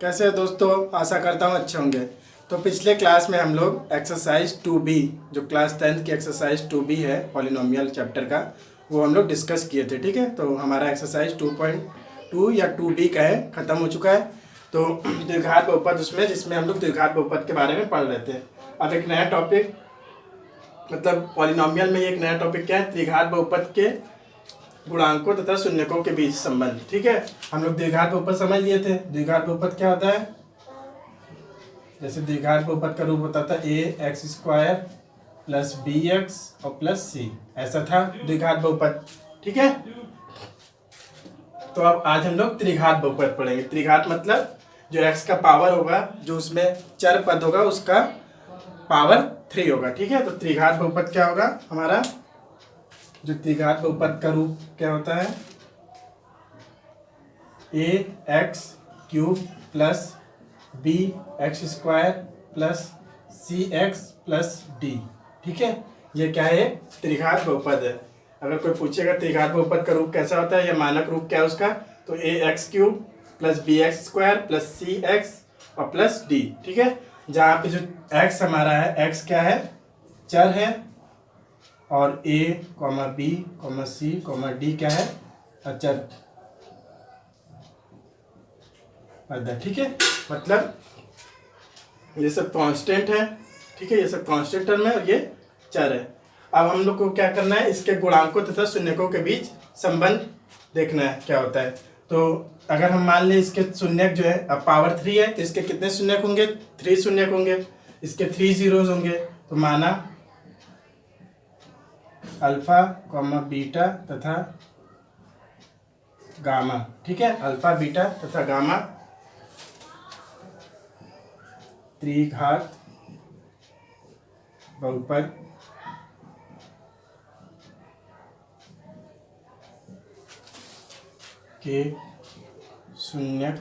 कैसे हो दोस्तों? आशा करता हूँ अच्छे होंगे। तो पिछले क्लास में हम लोग एक्सरसाइज 2B, जो क्लास 10th की एक्सरसाइज 2B है पॉलिनोमियल चैप्टर का, वो हम लोग डिस्कस किए थे। ठीक है, तो हमारा एक्सरसाइज 2.2 या 2B का है, ख़त्म हो चुका है। तो द्विघात बहुपद उसमें, जिसमें हम लोग द्विघात बहुपद के बारे में पढ़ रहे थे। अब एक नया टॉपिक, मतलब पॉलिनोमियल में एक नया टॉपिक क्या है? द्विघात बहुपद के गुणांकों तथा शून्यकों के बीच संबंध। ठीक है, हम लोग द्विघात बहुपद समझ लिए थे। द्विघात बहुपद क्या होता है? जैसे द्विघात बहुपद का रूप होता था ax² प्लस bx और प्लस c, ऐसा था द्विघात बहुपद। ठीक है, तो अब आज हम लोग त्रिघात बहुपद पढ़ेंगे। त्रिघात मतलब जो x का पावर होगा, जो उसमें चर पद होगा, उसका पावर 3 होगा। ठीक है, तो त्रिघात बहुपद क्या होगा हमारा? जो त्रिघात बहुपद का रूप क्या होता है? ax³ plus bx² plus cx plus d। ठीक है, ये क्या है? त्रिघात बहुपद है। अगर कोई पूछेगा त्रिघात बहुपद का रूप कैसा होता है या मानक रूप क्या है उसका, तो ax³ plus bx² plus cx और प्लस d। ठीक है, जहाँ पे जो x हमारा है, x क्या है? चर है, और a, b, c, d क्या है? अचर पद है। ठीक है, मतलब ये सब कांस्टेंट है। ठीक है, ये सब कांस्टेंट टर्म है और ये चर है। अब हम लोग को क्या करना है? इसके गुणांकों तथा शून्यकों के बीच संबंध देखना है क्या होता है। तो अगर हम मान लें इसके शून्यक जो है, अब पावर 3 है, तो इसके कितने शून्यक होंगे? 3 शून्यक होंगे। इसके 3 जीरोज होंगे, तो माना अल्फा, बीटा तथा गामा। ठीक है, अल्फा, बीटा तथा गामा त्रिघात बहुपद के शून्यक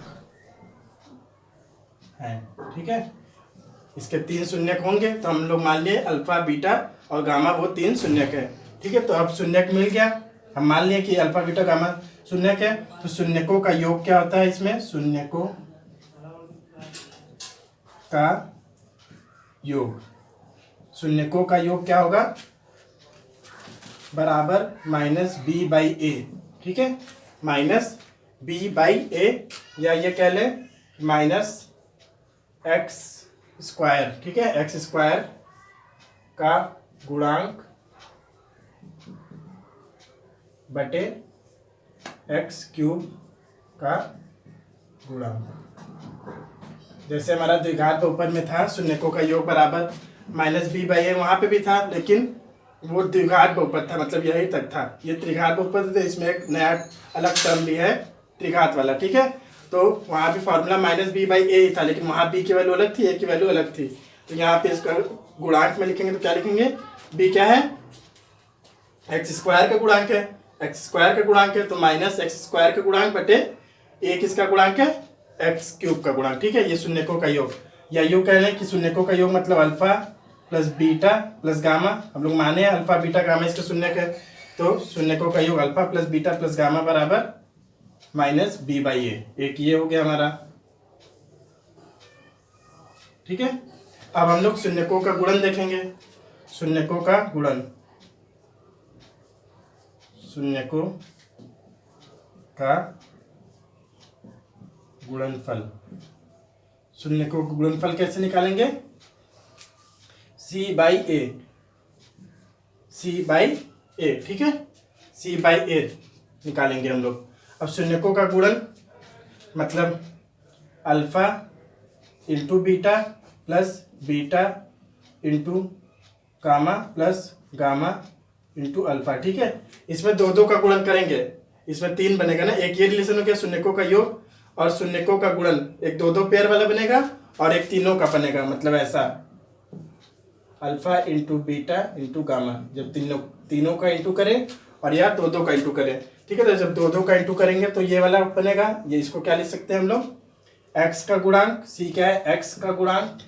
हैं। ठीक है, इसके 3 शून्यक होंगे, तो हम लोग मान लिए अल्फा, बीटा और गामा वो 3 शून्यक है। ठीक है, तो अब शून्यक मिल गया। हम मान लिए कि अल्फा, बीटा, गामा शून्यक है, तो शून्यकों का योग क्या होता है? इसमें शून्यकों का योग, शून्यकों का योग क्या होगा? बराबर -b/a। ठीक है, -b/a, या ये कह लें -x²। ठीक है, x² का गुणांक बटे x³ का गुणांक। जैसे हमारा द्विघात बहुपद में था, शून्यकों का योग बराबर -b/a, वहाँ पे भी था, लेकिन वो द्विघात बहुपद था, मतलब यही तक था। ये त्रिघात बहुपद है, इसमें एक नया अलग टर्म भी है, त्रिघात वाला। ठीक है, तो वहाँ भी फॉर्मूला -b/a ही था, लेकिन वहाँ b की वैल्यू अलग थी, a की वैल्यू अलग थी। तो यहाँ पे इसका गुणांक में लिखेंगे तो क्या लिखेंगे? b क्या है? x² का गुणांक है, x² का गुणांक है, तो -x² का गुणांक बटे a किसका गुणांक है? x³ का गुणांक। ठीक है, ये शून्यकों का योग, या यूँ कह लें कि शून्यकों का योग मतलब alpha plus beta plus gamma. हम लोग माने अल्फा, बीटा, गामा इसका शून्यक है, तो शून्यकों का योग alpha plus beta plus gamma बराबर -b/a। एक ये हो गया हमारा। ठीक है, अब हम लोग शून्यकों का गुणन देखेंगे। शून्यकों का गुणन, शून्यकों का गुणनफल। शून्यकों का गुणनफल कैसे निकालेंगे? c/a, c/a। ठीक है, c/a निकालेंगे हम लोग। अब शून्यकों का गुणन मतलब alpha into beta plus beta into gamma plus gamma into alpha. ठीक है, इसमें 2 का गुणन करेंगे, इसमें 3 बनेगा ना। एक ये रिलेशन हो गया शून्यकों का योग और शून्यकों का गुणन, एक 2 पेयर वाला बनेगा और एक तीनों का बनेगा, मतलब ऐसा alpha into beta into gamma. जब तीनों का इंटू करें और या 2 का इंटू करें। ठीक है, तो जब 2 का इंटू करेंगे तो ये वाला बनेगा। ये इसको क्या लिख सकते हैं हम लोग? x का गुणांक, c क्या है? x का गुणांक,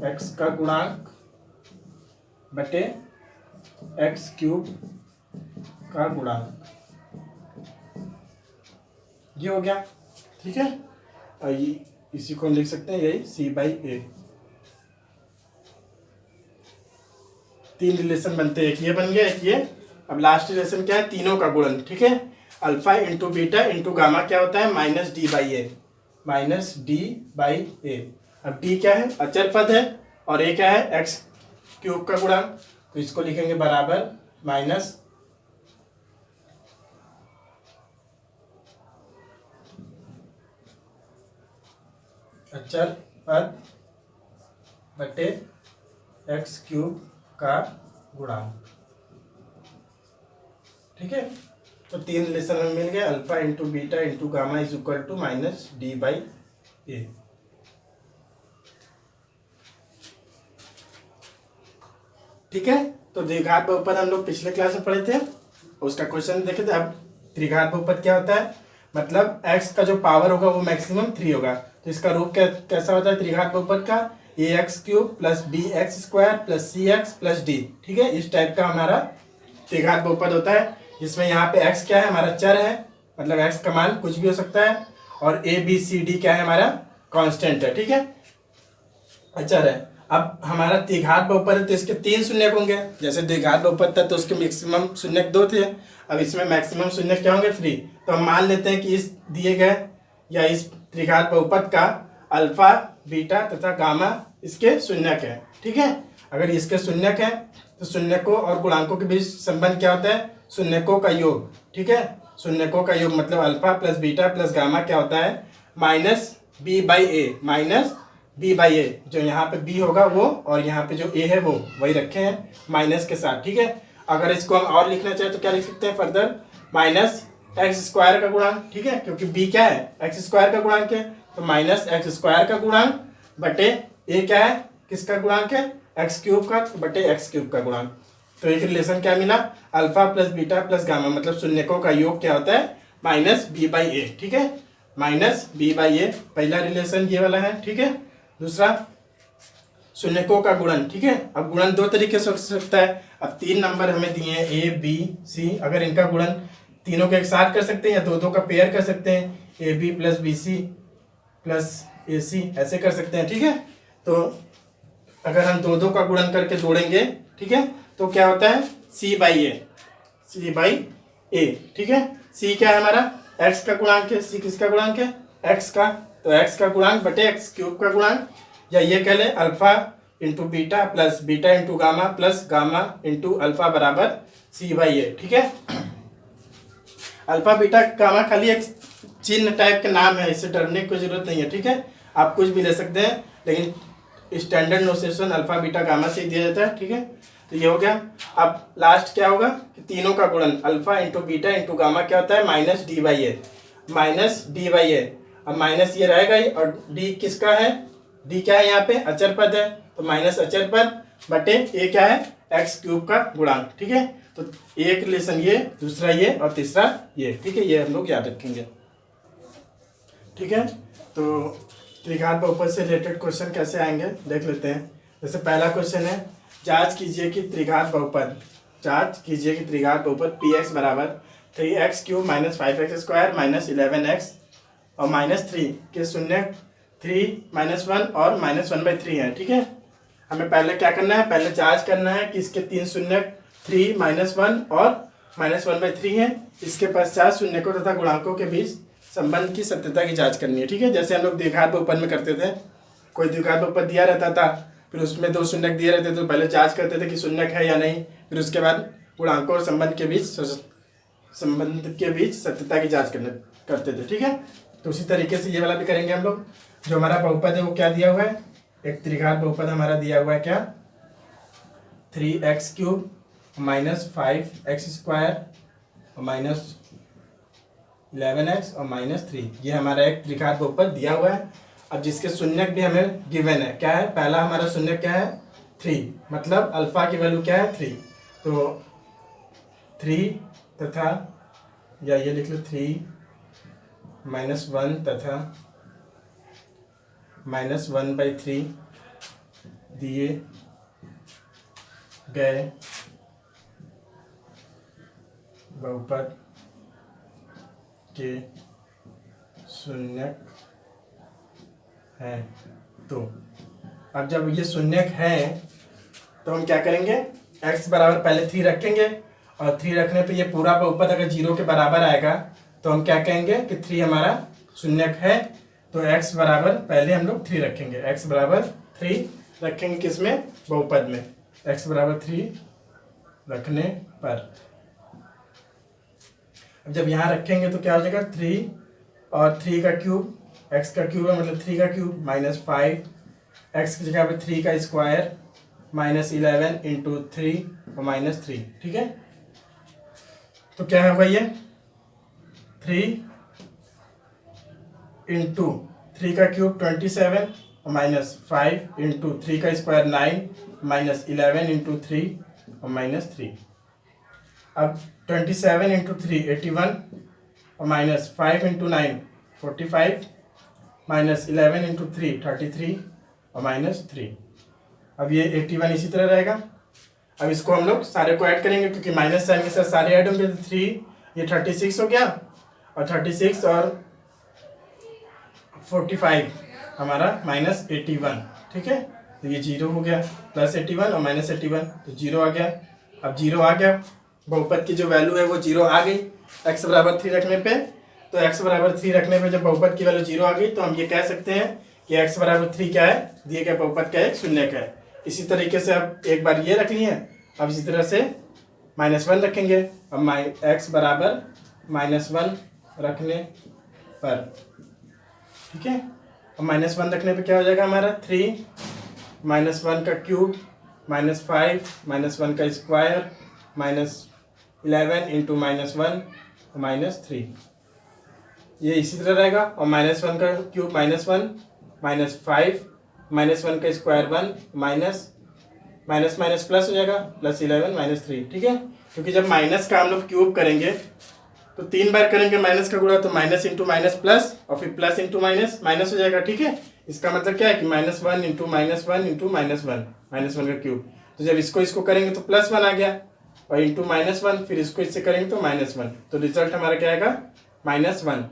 x का गुणांक बटे x³ का गुणांक, ये हो गया। ठीक है, और इसी को हम लिख सकते हैं यही C/A। 3 रिलेशन बनते हैं, एक ये बन गया, एक ये। अब लास्ट रिलेशन क्या है, तीनों का गुणन, ठीक है। Alpha into beta into gamma क्या होता है, -D/A, -D/A। अब D क्या है, अचर पद है, और A क्या है, x³ का गुणांक। तो इसको लिखेंगे बराबर माइनस अचर पद बटे x³ का गुणांक, ठीक है। तो 3 रिलेशन हमें मिल गए, alpha into beta into gamma is equal to -D/A। ठीक है। तो द्विघात बहुपद हम लोग पिछले क्लास में पढ़े थे, उसका क्वेश्चन देखे थे। अब त्रिघात बहुपद क्या होता है, मतलब x का जो पावर होगा वो मैक्सिमम 3 होगा। तो इसका रूप कैसा होता है त्रिघात बहुपद का, ax³ + bx² + cx + d, ठीक है। इस टाइप का हमारा त्रिघात बहुपद होता है, जिसमें यहाँ पे x क्या है, हमारा चर है, मतलब x का मान कुछ भी हो सकता है, और a b c d क्या है, हमारा कांस्टेंट है, ठीक है, अचर है। अब हमारा त्रिघात बहुपद है तो इसके 3 शून्यक होंगे, जैसे द्विघात बहुपद था तो उसके मैक्सिमम शून्यक 2 थे, अब इसमें मैक्सिमम शून्यक क्या होंगे, 3। तो हम मान लेते हैं कि इस दिए गए या इस त्रिघात बहुपद का अल्फा बीटा तथा गामा इसके शून्यक है, ठीक है। अगर इसके शून्यक है तो शून्यकों और गुणांकों के बीच संबंध क्या होता है, शून्यकों का योग, ठीक है। शून्यकों का योग मतलब alpha plus beta plus gamma क्या होता है, -B/A, जो यहाँ पे B होगा वो, और यहाँ पे जो A है वो वही रखे हैं माइनस के साथ, ठीक है। अगर इसको हम और लिखना चाहे तो क्या लिख सकते हैं फर्दर, -x² का गुणांक, ठीक है, क्योंकि B क्या है, x² का गुणांक है, तो -x² का गुणांक बटे A क्या है, किसका गुणांक है, x³ का, बटे x³ का गुणांक। तो एक रिलेशन क्या मिला, alpha plus beta plus gamma, मतलब शून्यकों का योग क्या होता है, -B/A, ठीक है, -B/A। पहला रिलेशन ये वाला है, ठीक है। दूसरा शून्यकों का गुणन, ठीक है। अब गुणन 2 तरीके से हो सकता है। अब 3 नंबर हमें दिए हैं A B C, अगर इनका गुणन तीनों के एक साथ कर सकते हैं या 2 का पेयर कर सकते हैं, AB + BC + AC, ऐसे कर सकते हैं, ठीक है। तो अगर हम 2 का गुणन करके जोड़ेंगे, ठीक है, तो क्या होता है, C/A, ठीक है। C क्या है हमारा, x का गुणांक है, C किसका गुणांक है, x का, तो x का गुणांक बटे x³ का गुणांक, या ये कह ले alpha into beta plus beta into gamma plus gamma into alpha बराबर C/A, ठीक है। अल्फा बीटा गामा खाली एक चिन्ह टाइप के नाम है, इससे डरने की कोई जरूरत नहीं है, ठीक है। आप कुछ भी ले सकते हैं, लेकिन standard notation alpha beta gamma से ही दिया जाता है, ठीक है। तो ये हो गया। अब लास्ट क्या होगा कि तीनों का गुणन alpha into beta into gamma क्या होता है, -D/A। अब माइनस ये रहेगा ही, और डी किसका है, डी क्या है, यहाँ पे अचर पद है, तो माइनस अचर पद बटे ए क्या है, x³ का गुणांक, ठीक है। तो एक रिलेशन ये, दूसरा ये, और तीसरा ये, ठीक है। ये हम लोग याद रखेंगे, ठीक है। तो त्रिघात बहुपद से रिलेटेड क्वेश्चन कैसे आएंगे देख लेते हैं। जैसे पहला क्वेश्चन है, जांच कीजिए कि त्रिघात बहुपद Px बराबर 3x³ - 5x² - 11x और -3 के शून्य 3 - 1 और -1/3 है, ठीक है। हमें पहले क्या करना है, पहले जांच करना है कि इसके 3 शून्यक 3 - 1 और -1/3 है। इसके पश्चात शून्यकों तथा गुणांकों के बीच संबंध की सत्यता की जांच करनी है, ठीक है। जैसे हम लोग द्विघात बहुपद में करते थे, कोई द्विघात बहुपद दिया रहता था, फिर उसमें 2 शून्यक दिए रहते थे, तो पहले जांच करते थे कि शून्यक है या नहीं, फिर उसके बाद गुणांकों और संबंध के बीच सत्यता की जांच करते थे, ठीक है। तो उसी तरीके से ये वाला भी करेंगे हम लोग। जो हमारा बहुपद है वो क्या दिया हुआ है, एक त्रिघात बहुपद हमारा दिया हुआ है क्या, 3x³ - 5x² और -11x और -3, ये हमारा एक त्रिघात बहुपद दिया हुआ है। अब जिसके शून्यक भी हमें गिवन है, क्या है, पहला हमारा शून्यक क्या है, 3, मतलब अल्फा की वैल्यू क्या है, 3। तो 3 तथा, या ये लिख लो 3 - 1 तथा -1/3 दिए गए बहुपद के शून्यक है। तो अब जब ये शून्यक है तो हम क्या करेंगे, x बराबर पहले 3 रखेंगे और 3 रखने पे ये पूरा बहुपद अगर 0 के बराबर आएगा तो हम क्या कहेंगे कि 3 हमारा शून्यक है। तो x बराबर पहले हम लोग 3 रखेंगे, x बराबर 3 रखेंगे किसमें, बहुपद में। x बराबर 3 रखने पर अब जब यहाँ रखेंगे तो क्या हो जाएगा, 3 और 3 का क्यूब, x का क्यूब है मतलब 3 का क्यूब माइनस 5, x की जगह पे 3 का स्क्वायर माइनस 11 इंटू 3 और माइनस 3। ठीक है, तो क्या होगा ये 3 इंटू 3 का क्यूब 27 और माइनस 5 इंटू 3 का स्क्वायर 9 माइनस 11 इंटू 3 और माइनस 3। अब 27 इंटू 3 81 और माइनस 5 इंटू 9 45 माइनस 11 इंटू 3 33 और माइनस 3। अब ये 81 इसी तरह रहेगा। अब इसको हम लोग सारे को ऐड करेंगे क्योंकि माइनस साइन के साथ सारे ऐड होंगे, तो 3 ये 36 हो गया और 36 और 45 हमारा माइनस 81। ठीक है, तो ये 0 हो गया, प्लस 81 और माइनस 81 तो 0 आ गया। अब 0 आ गया, बहुपद की जो वैल्यू है वो 0 आ गई x बराबर 3 रखने पे। तो x बराबर 3 रखने पे जब बहुपद की वैल्यू 0 आ गई तो हम ये कह सकते हैं कि x बराबर 3 क्या है, दिए गए बहुपद का एक शून्यक है। इसी तरीके से अब एक बार ये रख लिए, अब इसी तरह से -1 रखेंगे। अब x बराबर -1 रखने पर, ठीक है, अब -1 रखने पे क्या हो जाएगा हमारा 3 -1 का क्यूब -5 -1 का स्क्वायर -11 इंटू -1 -3। ये इसी तरह रहेगा। और -1 का क्यूब -1 -5 -1 का स्क्वायर 1 माइनस माइनस प्लस हो जाएगा +11 -3। ठीक है, क्योंकि जब माइनस का हम लोग क्यूब करेंगे तो 3 बार करेंगे माइनस का गुणा, तो माइनस इंटू माइनस प्लस और फिर प्लस इंटू माइनस माइनस हो जाएगा। ठीक है, इसका मतलब क्या है कि -1 इंटू -1 इंटू -1 का क्यूब। तो जब इसको करेंगे तो +1 आ गया और इंटू -1, फिर इसको इससे करेंगे तो -1, तो रिजल्ट हमारा क्या आएगा -1।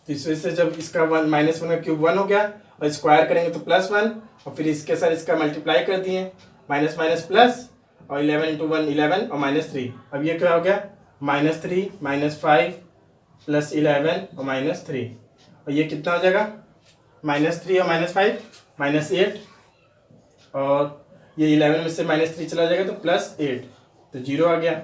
तो इस वजह से जब इसका -1 का क्यूब 1 हो गया और स्क्वायर करेंगे तो +1 और फिर इसके साथ इसका मल्टीप्लाई कर दिए, माइनस माइनस प्लस और 11 इंटू 1 11 और -3। अब ये क्या हो गया -3 -5 +11 और -3, और ये कितना हो जाएगा -3 और -5 -8, और ये 11 में से -3 चला जाएगा तो +8, तो 0 आ गया।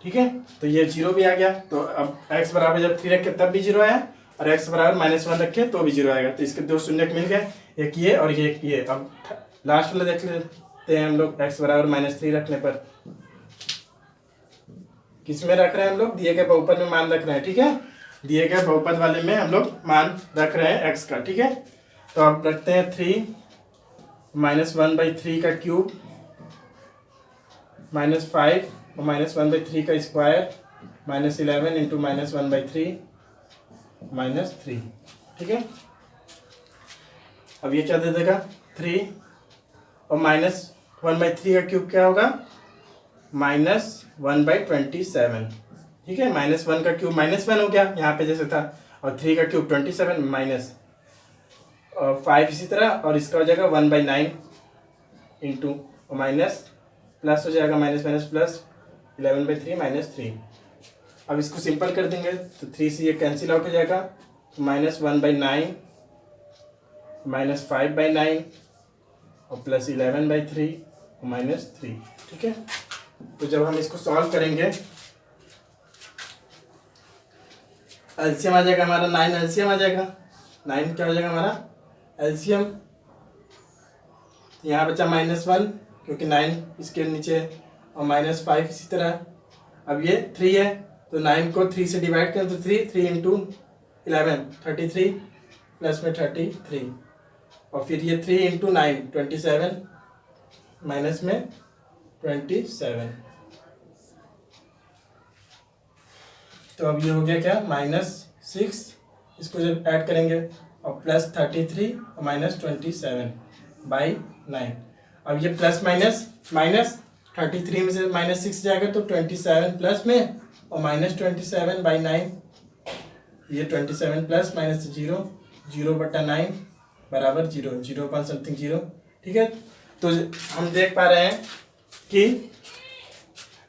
ठीक है, तो ये 0 भी आ गया। तो अब x बराबर जब 3 रखे तब भी 0 आया और x बराबर -1 रखे तो भी 0 आएगा। तो इसके दो शून्यक मिल गए, एक ये और एक ये। अब लास्ट वाला देख लेते हैं हम लोग, x बराबर -3 रखने पर किस में रख रहे हैं हम लोग, दिए गए बहुपद में मान रख रहे हैं। ठीक है, दिए गए बहुपद वाले में हम लोग मान रख रहे हैं x का। ठीक है, तो अब रखते हैं 3 -1/3 का क्यूब -5 और -1/3 का स्क्वायर -11 इंटू -1/3 -3। ठीक है, अब ये क्या दे देगा 3 और -1/3 का क्यूब क्या होगा -1/27। ठीक है, -1 का क्यूब -1 हो गया यहाँ पे जैसे था, और 3 का क्यूब 27 माइनस 5 इसी तरह, और इसका हो जाएगा 1/9 इंटू माइनस प्लस हो जाएगा -+ प्लस 11/3 -3। अब इसको सिंपल कर देंगे तो 3 से ये कैंसिल आउट हो जाएगा, तो -1/9 -5/9 और +11/3 और -3। ठीक है, तो जब हम इसको सॉल्व करेंगे एलसीएम आ जाएगा हमारा 9, एलसीएम आ जाएगा 9 क्या हो जाएगा हमारा एलसीएम। यहाँ बचा -1 क्योंकि 9 इसके नीचे और -5 इसी तरह। अब ये 3 है तो 9 को 3 से डिवाइड करें तो 3 इंटू 11 33 प्लस में 33, और फिर ये 3 इंटू 9 27 माइनस में 27। तो अब ये हो गया क्या -6, इसको जब ऐड करेंगे और +33 और -27/9। अब ये प्लस माइनस 33 में से -6 जाएगा तो 27 प्लस में, और -27/9, ये 27 प्लस माइनस 0, 0/9 बराबर 0, 0.something 0। ठीक है, तो हम देख पा रहे हैं कि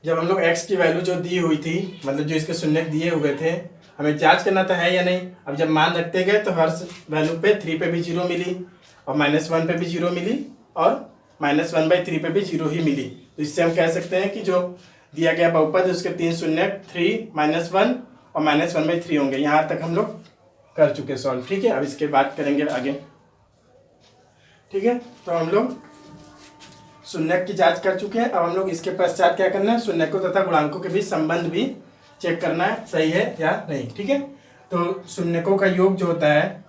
जब हम लोग x की वैल्यू जो दी हुई थी, मतलब जो इसके शून्य दिए हुए थे, हमें जांच करना था है या नहीं। अब जब मान रखते गए तो हर वैल्यू पे 3 पे भी 0 मिली, और -1 पे भी 0 मिली, और -1/3 पे भी 0 ही मिली। तो इससे हम कह सकते हैं कि जो दिया गया बहुपद है उसके 3 शून्य 3, -1 और -1/3 होंगे। यहाँ तक हम लोग कर चुके सॉल्व। ठीक है, अब इसके बाद करेंगे आगे। ठीक है, तो हम लोग शून्य की जांच कर चुके हैं। अब हम लोग इसके पश्चात क्या करना है, शून्यकों तथा गुणांकों के बीच संबंध भी चेक करना है सही है या नहीं। ठीक है, तो शून्यकों का योग जो होता है,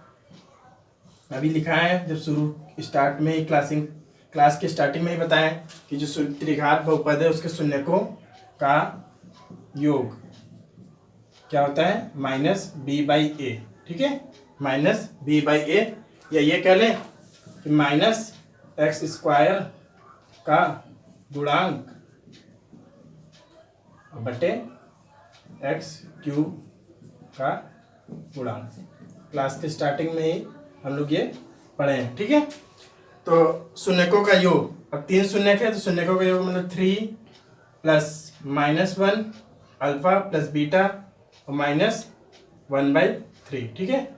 अभी लिखा है जब शुरू स्टार्ट में ही क्लास के स्टार्टिंग में ही बताएं कि जो त्रिघात बहुपद है उसके शून्यकों का योग क्या होता है, -b/a। ठीक है, -b/a, या ये कह लें कि -x² का गुणांक बटे x³ का गुणांक। क्लास के स्टार्टिंग में ही हम लोग ये पढ़े हैं। ठीक है, तो शून्यकों का योग, अब 3 शून्यक है तो शून्यकों का योग मतलब 3 + -1 अल्फा प्लस बीटा और -1/3। ठीक है,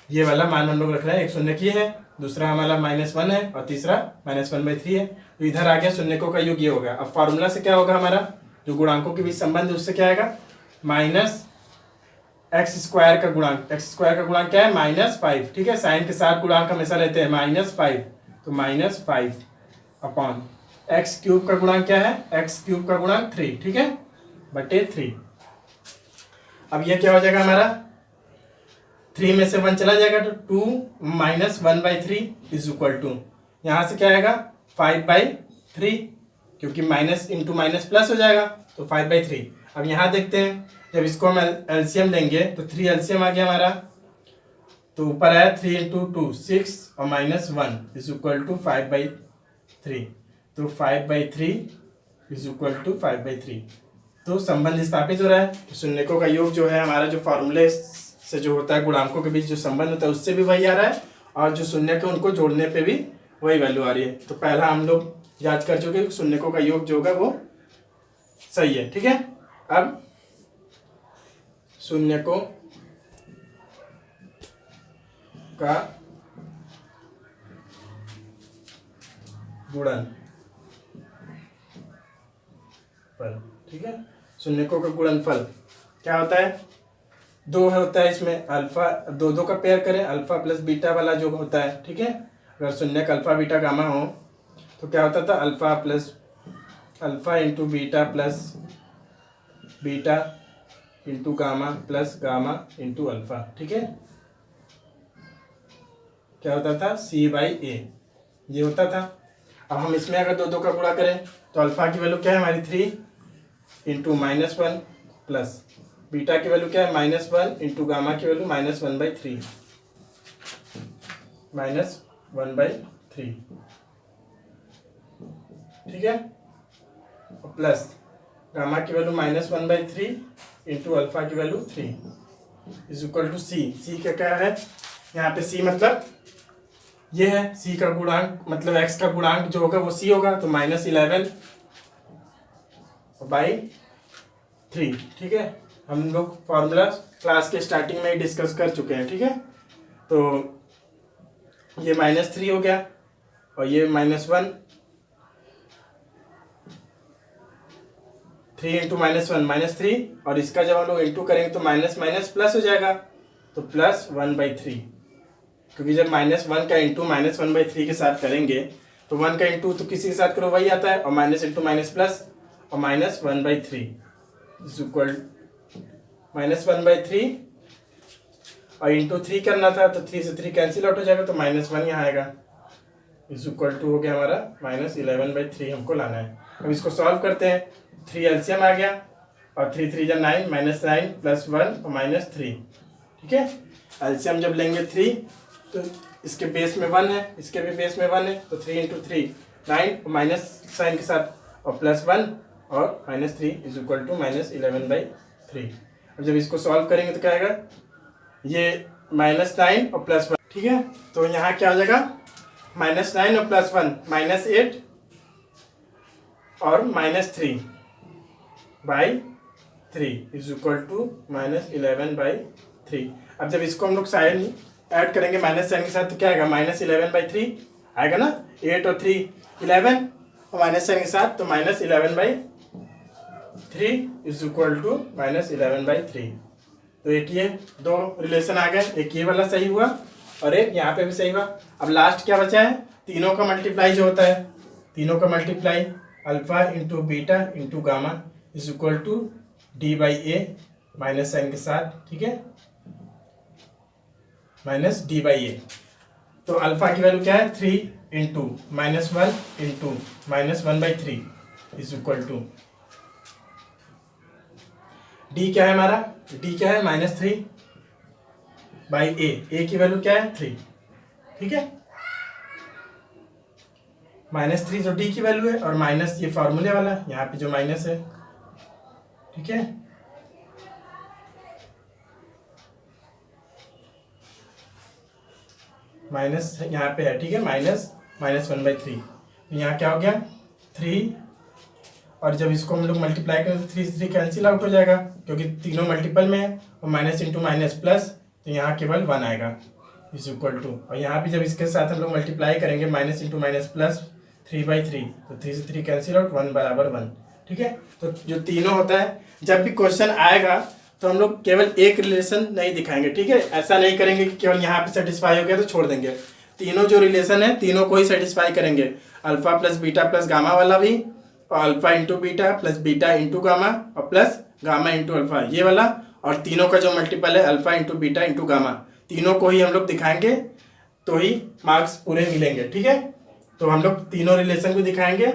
ये वाला मान हम लोग रख रहे हैं। एक शून्यक ये है, दूसरा हमारा -1 है, और तीसरा -1/3 है। तो इधर आ गया शून्यकों का योग, ये हो गया। अब फार्मूला से क्या होगा, हमारा जो गुणांकों के बीच संबंध है उससे क्या आएगा, -x² का गुणांक। x² का गुणांक क्या है, -5। ठीक है, साइन के साथ गुणांक हमेशा लेते हैं -5, तो -5 अपॉन x³ का गुणांक क्या है, x³ का गुणांक 3। ठीक है, बटे 3। अब ये क्या हो जाएगा हमारा, 3 में से 1 चला जाएगा तो 2 - 1/3 = यहाँ से क्या आएगा 5/3, क्योंकि माइनस इंटू माइनस प्लस हो जाएगा तो 5/3। अब यहाँ देखते हैं, जब इसको हम एलसीएम लेंगे तो 3 एलसीएम आ गया हमारा, तो ऊपर आया 3 × 2 6 और -1 = 5/3, तो 5/3 = 5/3। तो संबंध स्थापित हो रहा है। शून्यकों का योग जो है हमारा, जो फॉर्मूले से जो होता है गुणांकों के बीच जो संबंध होता है उससे भी वही आ रहा है, और जो शून्यक है उनको जोड़ने पे भी वही वैल्यू आ रही है। तो पहला हम लोग याद कर चुके, शून्यकों का योग जो होगा वो सही है। ठीक है, अब शून्यकों का गुणनफल। ठीक है, शून्यकों का गुणनफल क्या होता है, 2 होता है इसमें, अल्फा 2 का पेयर करें, अल्फा प्लस बीटा वाला जो होता है। ठीक है, अगर शून्यक अल्फा बीटा गामा हो तो क्या होता था, alpha into beta plus beta into gamma plus gamma into alpha. ठीक है, क्या होता था, C/A, ये होता था। अब हम इसमें अगर 2 का गुणा करें तो अल्फा की वैल्यू क्या है हमारी 3 इंटू -1 प्लस बीटा की वैल्यू क्या है -1 इंटू गामा की वैल्यू -1/3, -1/3। ठीक है, प्लस गामा की वैल्यू -1/3 इंटू अल्फा की वैल्यू 3 = C का क्या है यहाँ पे, C मतलब ये है, C का गुणांक मतलब x का गुणांक जो होगा वो C होगा, तो -11/3। ठीक है, हम लोग फॉर्मूला क्लास के स्टार्टिंग में ही डिस्कस कर चुके हैं। ठीक है, तो ये -3 हो गया और ये -1, 3 इंटू -1 -3, और इसका जब हम लोग इंटू करेंगे तो माइनस माइनस प्लस हो जाएगा, तो +1/3, क्योंकि जब -1 का इंटू -1/3 के साथ करेंगे तो 1 का इंटू तो किसी के साथ करो वही आता है, और माइनस इंटू माइनस प्लस, और -1/3 -1/3, और इंटू 3 करना था तो 3 से 3 कैंसिल आउट हो जाएगा, तो -1 यहाँ आएगा, = हो गया हमारा -11/3 हमको लाना है। अब इसको सॉल्व करते हैं, 3 एलसीएम आ गया, और 3 3 जा 9, -9 + 1 और -3। ठीक है, एलसीएम जब लेंगे 3 तो इसके बेस में 1 है, इसके भी बेस में 1 है, तो 3 × 3 9, और माइनस साइन के साथ और +1 और -3 इज इक्वल टू -11/3। अब जब इसको सॉल्व करेंगे तो क्या आएगा, ये -9 और +1, ठीक है। तो यहाँ क्या हो जाएगा, -9 और +1 -8 और -3/3 इज इक्वल टू -11/3। अब जब इसको हम लोग साइन ऐड करेंगे माइनस साइन के साथ तो क्या आएगा, -11/3 आएगा ना। 8 और 3 11 और माइनस साइन के साथ तो -11/3 इज इक्वल टू -11/3। तो एक ये दो रिलेशन आ गए, एक ये वाला सही हुआ और एक यहाँ पे भी सही हुआ। अब लास्ट क्या बचा है, तीनों का मल्टीप्लाई जो होता है, तीनों का multiply alpha into beta into gamma is equal to D/A minus sign के साथ, ठीक है, -D/A। तो अल्फा की वैल्यू क्या है, 3 into -1 into -1/3 is equal to d क्या है हमारा, डी क्या है -3/A, ए की वैल्यू क्या है 3, ठीक है। -3 जो डी की वैल्यू है और माइनस ये फार्मूले वाला यहाँ पे जो माइनस है, ठीक है। माइनस यहाँ पे है, ठीक है, -1/3। तो यहाँ क्या हो गया 3, और जब इसको हम लोग मल्टीप्लाई करें तो 3 से 3 कैंसिल आउट हो जाएगा क्योंकि तीनों मल्टीपल में है, और माइनस इंटू माइनस प्लस, तो यहाँ केवल 1 आएगा इज इक्वल टू। और यहाँ भी जब इसके साथ हम लोग मल्टीप्लाई करेंगे माइनस इंटू माइनस प्लस 3/3, तो 3 से 3 कैंसिल आउट, 1 बराबर 1, ठीक है। तो जो तीनों होता है, जब भी क्वेश्चन आएगा तो हम लोग केवल एक रिलेशन नहीं दिखाएंगे, ठीक है। ऐसा नहीं करेंगे कि केवल यहाँ पे सेटिस्फाई हो गया तो छोड़ देंगे। तीनों जो रिलेशन है तीनों को ही सेटिस्फाई करेंगे, alpha plus beta plus gamma वाला भी, और alpha into beta plus beta into gamma और प्लस गामा इंटू अल्फा ये वाला, और तीनों का जो मल्टीपल है alpha into beta into gamma, तीनों को ही हम लोग दिखाएंगे तो ही मार्क्स पूरे मिलेंगे, ठीक है। तो हम लोग तीनों रिलेशन को दिखाएंगे,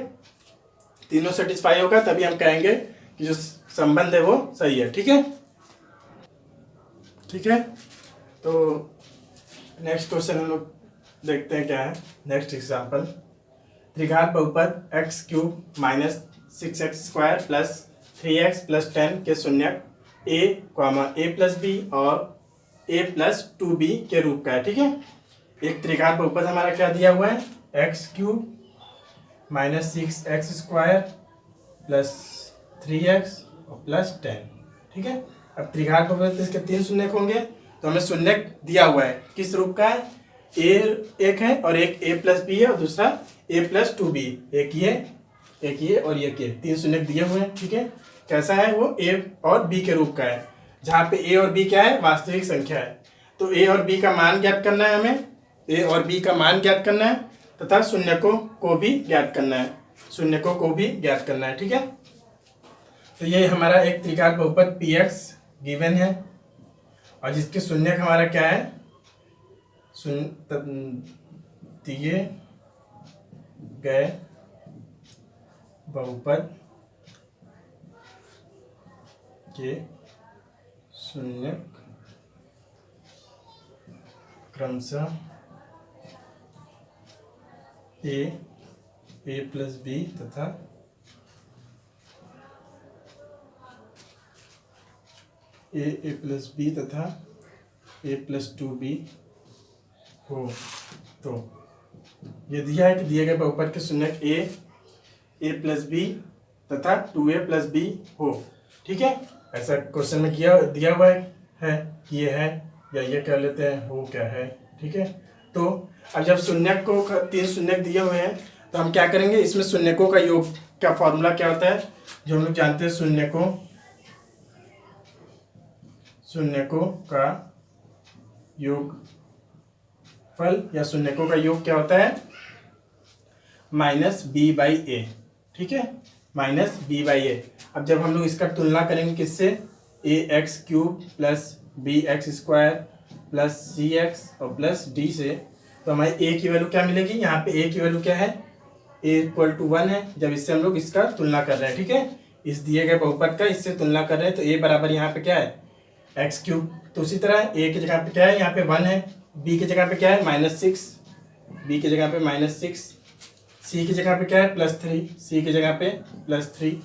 तीनों सेटिस्फाई होगा तभी हम कहेंगे कि जो संबंध है वो सही है, ठीक है। ठीक है, तो नेक्स्ट क्वेश्चन हम लोग देखते हैं क्या है। नेक्स्ट एग्जाम्पल, त्रिघात बहुपद x³ minus 6x² plus 3x plus 10 के शून्यक a, a प्लस बी और a प्लस 2b के रूप का है, ठीक है। एक त्रिघात बहुपद हमारा क्या दिया हुआ है, x³ minus 6x² plus 3x और प्लस 10, ठीक है। अब त्रिघात बहुपद तो इसके 3 शून्यक होंगे, तो हमें शून्यक दिया हुआ है किस रूप का है, a एक है और एक a प्लस बी है और दूसरा a प्लस 2b, एक ये और ये के 3 शून्यक दिए हुए हैं, ठीक है। कैसा है वो, a और b के रूप का है, जहाँ पे a और b क्या है, वास्तविक संख्या है। तो a और b का मान ज्ञात करना है हमें, a और b का मान ज्ञात करना है तथा शून्यकों को भी ज्ञात करना है, शून्यकों को भी ज्ञात करना है, ठीक है। तो ये हमारा एक त्रिघात बहुपद px गिवन है और जिसके शून्यक हमारा क्या है, दिए गए बहुपद के शून्यक क्रमशः a प्लस बी तथा a प्लस बी तथा a प्लस 2b हो। तो ये दिया है कि दिए गए बहुपद के शून्यक a प्लस बी तथा 2a प्लस बी हो, ठीक है। ऐसा क्वेश्चन में दिया हुआ है कि ये है या ये कह लेते हैं हो क्या है, ठीक है। तो अब जब शून्यक को 3 शून्यक दिए हुए हैं तो हम क्या करेंगे, इसमें शून्यकों का योग का फॉर्मूला क्या होता है, जो हम लोग जानते हैं, शून्यकों का योगफल या शून्यकों का योग क्या होता है, -b/a, ठीक है, -b/a। अब जब हम लोग इसका तुलना करेंगे किससे, ax³ plus bx² plus cx और प्लस d से, तो हमारी a की वैल्यू क्या मिलेगी, यहाँ पे a की वैल्यू क्या है, a = 1 है। जब इससे हम लोग इसका तुलना कर रहे हैं, ठीक है, इस दिए गए बहुपद का इससे तुलना कर रहे हैं, तो a बराबर यहाँ पे क्या है, x³। तो उसी तरह a की जगह पे क्या है, यहाँ पे 1 है, b की जगह पे क्या है, -6, b की जगह पे -6, सी की जगह पे क्या है +3, सी की जगह पे +3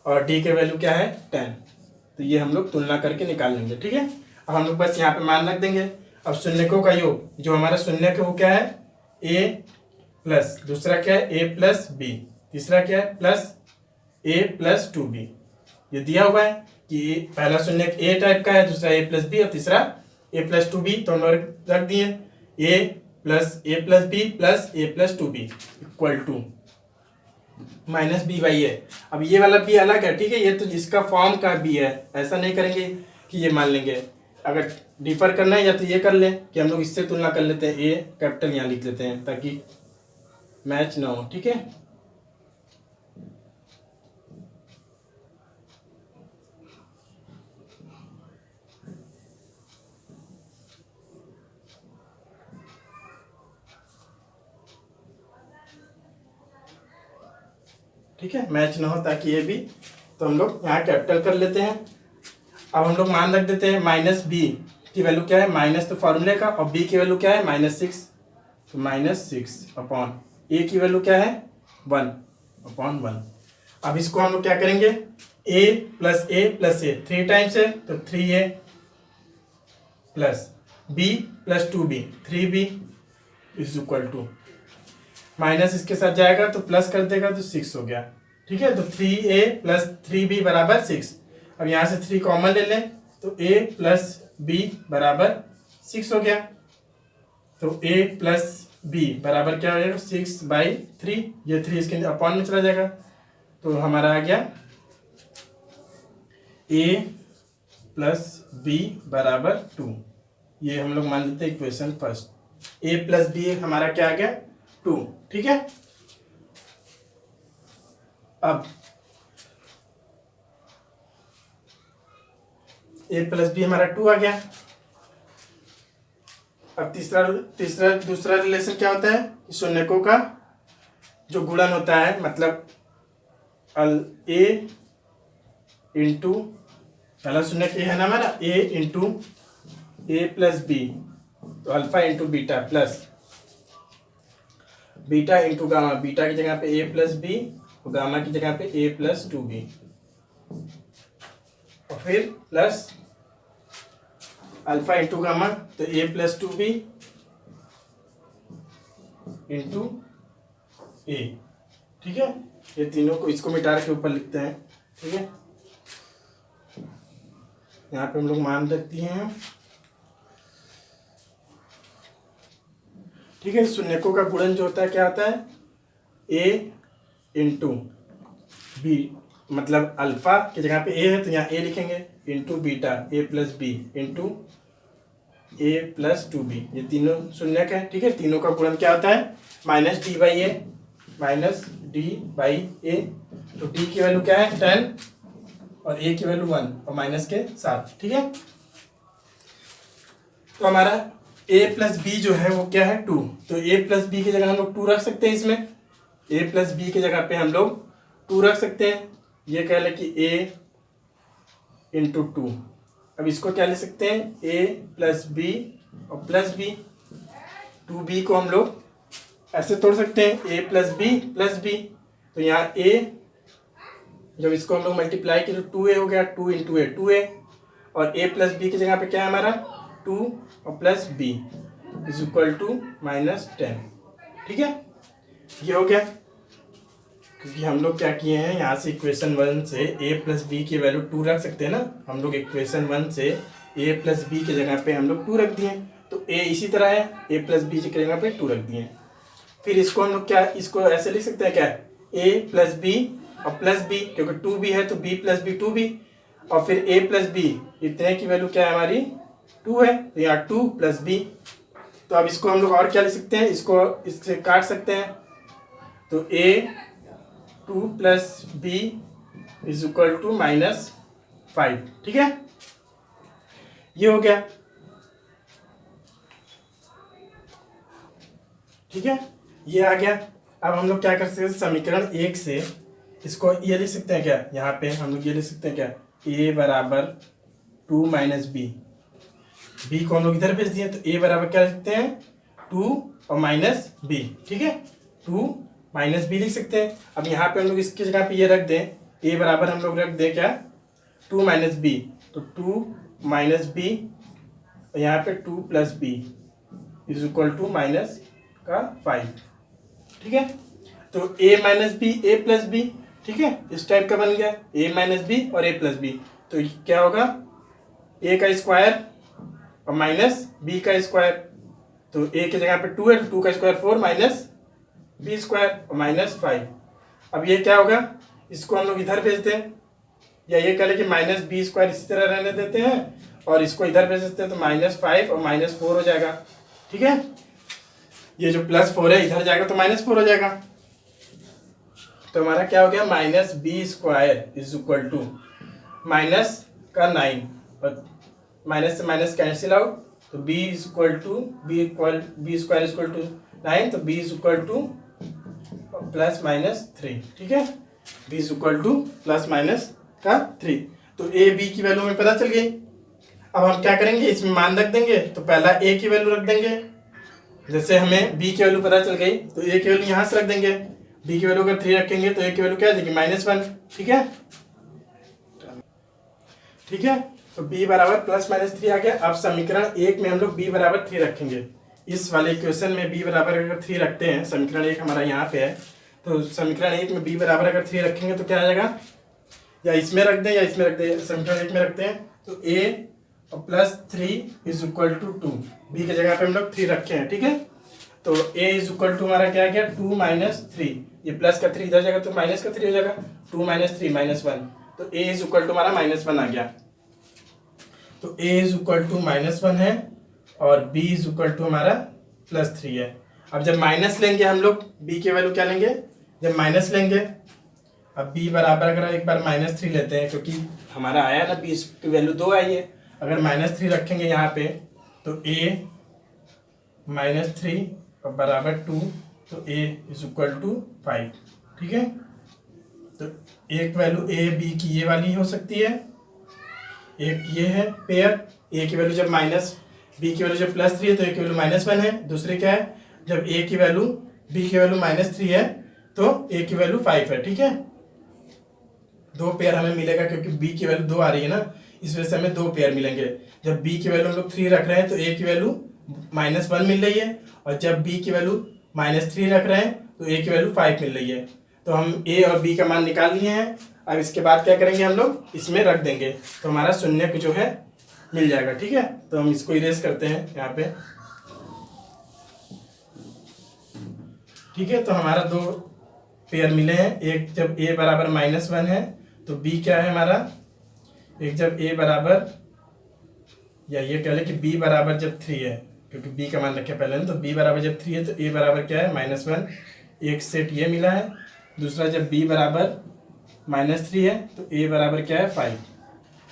और डी के वैल्यू क्या है 10। तो ये हम लोग तुलना करके निकाल लेंगे। ठीक है, अब हम लोग बस यहाँ पे मान रख देंगे। अब शून्यकों का योग जो हमारा शून्य का वो क्या है a प्लस, दूसरा क्या है a प्लस बी, तीसरा क्या है प्लस a प्लस 2b। ये दिया हुआ है कि पहला शून्य a टाइप का है, दूसरा a प्लस बी और तीसरा a प्लस 2b। तो हम लोग रख दिए a plus b plus a plus 2b equal to minus b by a. अब ये वाला बी अलग है, ठीक है, ये तो जिसका फॉर्म का बी है, ऐसा नहीं करेंगे कि ये मान लेंगे। अगर डिफर करना है या तो ये कर लें कि हम लोग इससे तुलना कर लेते हैं, ए कैपिटल यहाँ लिख लेते हैं ताकि मैच ना हो। ठीक है, ठीक है, मैच ना हो ताकि ये भी, तो हम लोग यहाँ कैपिटल कर लेते हैं। अब हम लोग मान रख देते हैं माइनस बी की वैल्यू क्या है, माइनस तो फॉर्मूले का, और बी की वैल्यू क्या है -6, तो -6 अपॉन ए की वैल्यू क्या है 1/1। अब इसको हम लोग क्या करेंगे, a प्लस ए 3 टाइम्स है तो 3a plus b plus 2b 3b is equal to, minus इसके साथ जाएगा तो प्लस कर देगा तो 6 हो गया। ठीक है, तो 3a प्लस 3b बराबर 6। अब यहाँ से 3 कॉमन ले लें तो a प्लस b बराबर 6 हो गया। तो a प्लस b बराबर क्या हो जाएगा 6/3, ये 3 इसके अपॉन में चला जाएगा तो हमारा आ गया a प्लस b बराबर 2। ये हम लोग मान लेते हैं equation first. a plus b हमारा क्या आ गया 2। ठीक है, अब a प्लस बी हमारा 2 आ गया। अब दूसरा रिलेशन क्या होता है, शून्यकों का जो गुणन होता है, मतलब a इंटू पहला शून्य है ना हमारा a into a plus b, तो alpha into beta plus beta into gamma, beta की जगह पे a प्लस बी और गामा की जगह पे a प्लस 2b, और फिर प्लस अल्फा इंटू गामा तो a plus 2b into a। ठीक है, ये तीनों को इसको मिटा के ऊपर लिखते हैं। ठीक है, यहाँ पे हम लोग मान रख दिए हैं। ठीक है, शून्यकों का गुणन जो होता है क्या होता है, a इंटू बी, मतलब अल्फा की जगह पे a है तो यहाँ a लिखेंगे, into beta a plus b into a plus 2b, ये तीनों शून्यक है। ठीक है, तीनों का गुणन क्या होता है माइनस डी बाई ए। तो d की वैल्यू क्या है 10 और a की वैल्यू 1 और माइनस के साथ। ठीक है, तो हमारा a प्लस बी जो है वो क्या है 2, तो a प्लस बी की जगह हम लोग 2 रख सकते हैं। इसमें a प्लस बी की जगह पे हम लोग 2 रख सकते हैं। ये कह लें कि a इंटू 2। अब इसको क्या ले सकते हैं a प्लस बी और प्लस बी, 2b को हम लोग ऐसे तोड़ सकते हैं a प्लस बी, तो यहाँ a जब इसको हम लोग मल्टीप्लाई किए तो 2a हो गया, 2 इंटू ए 2a, और a प्लस बी की जगह पे क्या है हमारा 2 और plus b is equal to -10। ठीक है, ये हो गया, क्योंकि हम लोग क्या किए हैं यहाँ से इक्वेशन 1 से a प्लस बी की वैल्यू 2 रख सकते हैं ना। हम लोग इक्वेशन 1 से a प्लस बी की जगह पे हम लोग 2 रख दिए, तो a इसी तरह है, a प्लस बी की जगह पे 2 रख दिए। फिर इसको हम लोग क्या, इसको ऐसे लिख सकते हैं क्या, a प्लस बी और प्लस बी, क्योंकि 2b है तो b प्लस बी 2b, और फिर a प्लस बी इतने की वैल्यू क्या है हमारी 2 है, तो यहाँ 2 प्लस बी। तो अब इसको हम लोग और क्या लिख सकते हैं, इसको इससे काट सकते हैं, तो a 2 plus b is equal to -5। ठीक है, ये हो गया। ठीक है, ये आ गया। अब हम लोग क्या कर सकते हैं, समीकरण 1 से इसको ये लिख सकते हैं क्या, यहाँ पे हम लोग ये लिख सकते हैं क्या, a बराबर 2 माइनस बी, बी को हम लोग इधर भेज दिए तो a बराबर क्या लिखते हैं 2 और माइनस बी। ठीक है, 2 माइनस बी लिख सकते हैं। अब यहाँ पे हम लोग इसकी जगह पे ये रख दें, ए बराबर हम लोग रख दें क्या, 2 माइनस बी, तो 2 माइनस बी और यहाँ पे 2 plus b is equal to minus का 5। ठीक है, तो a minus b a plus b, ठीक है, इस टाइप का बन गया ए माइनस बी और ए प्लस बी। तो क्या होगा, ए का स्क्वायर और माइनस बी का स्क्वायर, तो ए की जगह पे 2 है, 2 का स्क्वायर 4 माइनस बी स्क्वायर और माइनस 5। अब ये क्या होगा, इसको हम लोग इधर भेज दें, या ये कह लें कि माइनस बी स्क्वायर इसी तरह रहने देते हैं और इसको इधर भेज देते हैं, तो -5 और -4 हो जाएगा। ठीक है, ये जो +4 है इधर जाएगा तो -4 हो जाएगा। तो हमारा क्या हो गया, minus b square is equal to minus का 9 और माइनस से माइनस कैंसिल आउट, तो b square is equal to 9, तो बी इज इक्वल टू +-3। ठीक है, बी इज इक्वल टू +-3। तो ए बी की वैल्यू हमें पता चल गई। अब हम क्या करेंगे, इसमें मान रख देंगे, तो पहला ए की वैल्यू रख देंगे, जैसे हमें बी की वैल्यू पता चल गई तो ए की वैल्यू यहाँ से रख देंगे, बी की वैल्यू अगर 3 रखेंगे तो ए की वैल्यू क्या आ जाएगी, -1। ठीक है, ठीक है, तो b बराबर +-3 आ गया। अब समीकरण 1 में हम लोग b बराबर 3 रखेंगे। इस वाले इक्वेशन में b बराबर अगर 3 रखते हैं, समीकरण 1 हमारा यहाँ पे है, तो समीकरण 1 में b बराबर अगर 3 रखेंगे तो क्या आ जाएगा, या इसमें रख दें या इसमें रख दें, समीकरण 1 में रखते हैं, तो a और +3 इज इक्वल टू 2, b की जगह पे हम लोग 3 रखे हैं। ठीक है, तो a इज इक्वल टू हमारा क्या गया, 2 - 3, ये प्लस का 3 इधर जाएगा तो माइनस का 3 हो जाएगा, 2 - 3 -1, तो a इज इक्वल टू हमारा -1 आ गया। तो a इज इक्वल टू -1 है और b इज इक्वल टू हमारा +3 है। अब जब माइनस लेंगे हम लोग, b की वैल्यू क्या लेंगे, जब माइनस लेंगे, अब b बराबर अगर एक बार -3 लेते हैं, क्योंकि हमारा आया ना b की वैल्यू 2 आई है, अगर -3 रखेंगे यहाँ पे तो a -3 और बराबर 2, तो a इज इक्वल टू 5। ठीक है, तो एक वैल्यू a b की ये वाली हो सकती है, एक ये है पेयर, ए की वैल्यू जब माइनस, बी की वैल्यू जब +3 है तो ए की वैल्यू -1 है। दूसरी क्या है, जब ए की वैल्यू बी की वैल्यू -3 है तो ए की वैल्यू 5 है। ठीक है, 2 पेयर हमें मिलेगा, क्योंकि बी की वैल्यू 2 आ रही है ना, इस वजह से हमें 2 पेयर मिलेंगे। जब बी की वैल्यू हम लोग 3 रख रहे हैं तो ए की वैल्यू -1 मिल रही है, और जब बी की वैल्यू -3 रख रहे हैं तो ए की वैल्यू 5 मिल रही है। तो हम ए और बी का मान निकाल लिए हैं। अब इसके बाद क्या करेंगे, हम लोग इसमें रख देंगे, तो हमारा शून्य जो है मिल जाएगा। ठीक है, तो हम इसको इरेज करते हैं यहाँ पे। ठीक है, तो हमारा 2 पेयर मिले हैं, एक जब a बराबर -1 है तो b क्या है हमारा, एक जब a बराबर, या ये कह लें कि b बराबर जब 3 है, क्योंकि b का मान रखे पहले ना, तो b बराबर जब 3 है तो a बराबर क्या है, -1, एक सेट ये मिला है। दूसरा जब b बराबर -3 है तो a बराबर क्या है, 5।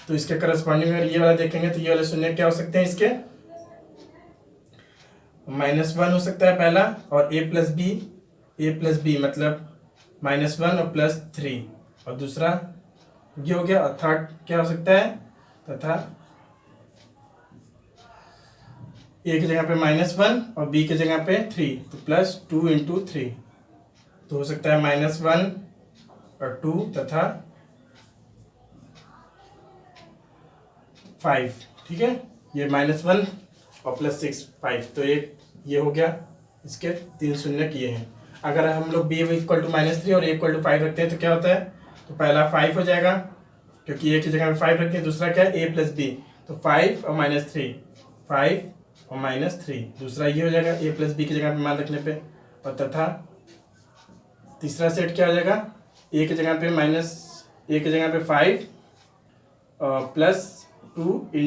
तो इसके करस्पॉन्डिंग अगर ये वाला देखेंगे तो ये वाले शून्य क्या हो सकते हैं, इसके -1 हो सकता है पहला, और a प्लस बी मतलब -1 और +3, और दूसरा ये हो गया, और थर्ड क्या हो सकता है, तथा a की जगह पे -1 और b की जगह पे 3, तो +2 × 3, तो हो सकता है -1 और 2 तथा 5। ठीक है, ये -1 और +6 5, तो एक ये हो गया, इसके 3 शून्य किए हैं। अगर हम लोग b इक्वल टू -3 और a इक्वल टू 5 रखते हैं तो क्या होता है, तो पहला 5 हो जाएगा, क्योंकि a की जगह में 5 रखते हैं। दूसरा क्या है, a प्लस b, तो 5 और -3, 5 और -3, दूसरा ये हो जाएगा a प्लस b की जगह पे मान रखने पे, और तथा तीसरा सेट क्या हो जाएगा, a की जगह पे -5 और +2 ×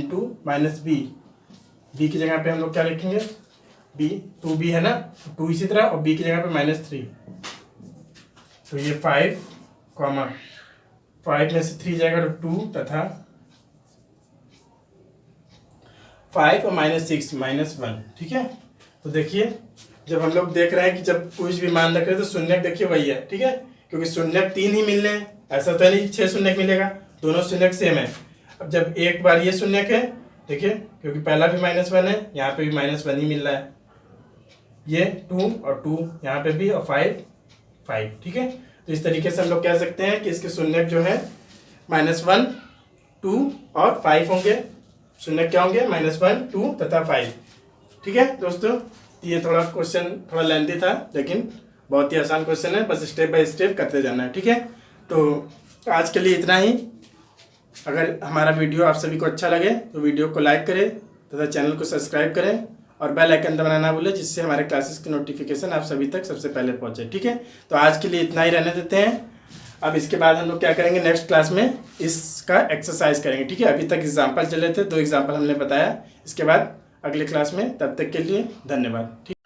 -b की जगह पे हम लोग क्या लिखेंगे, b 2b है ना, 2 इसी तरह, और b की जगह पे -3, तो ये 5 में से 3 जाएगा तो 2, तथा 5 और -6 -1। ठीक है, तो देखिए जब हम लोग देख रहे हैं कि जब कुछ भी मान रख रहे हैं तो शून्य देखिए वही है। ठीक है, क्योंकि शून्य 3 ही मिलने हैं, ऐसा तो है नहीं 6 शून्य मिलेगा, दोनों शून्य सेम है। अब जब एक बार ये शून्य है, देखिए क्योंकि पहला भी -1 है, यहाँ पे भी -1 ही मिल रहा है, ये 2 और 2 यहाँ पे भी, और 5 5। ठीक है, तो इस तरीके से हम लोग कह सकते हैं कि इसके शून्य जो है -1, 2 और 5 होंगे। शून्य क्या होंगे? -1, 2 तथा 5। ठीक है दोस्तों, ये थोड़ा क्वेश्चन थोड़ा लेंथी था, लेकिन बहुत ही आसान क्वेश्चन है, बस स्टेप बाय स्टेप करते जाना है। ठीक है, तो आज के लिए इतना ही। अगर हमारा वीडियो आप सभी को अच्छा लगे तो वीडियो को लाइक करें तथा चैनल को सब्सक्राइब करें और बेल आइकन दबाना ना भूलें, जिससे हमारे क्लासेस की नोटिफिकेशन आप सभी तक सबसे पहले पहुंचे। ठीक है, तो आज के लिए इतना ही रहने देते हैं। अब इसके बाद हम लोग क्या करेंगे, नेक्स्ट क्लास में इसका एक्सरसाइज करेंगे। ठीक है, अभी तक एग्जाम्पल चले थे, 2 एग्जाम्पल हमने बताया। इसके बाद अगले क्लास में, तब तक के लिए धन्यवाद। ठीक।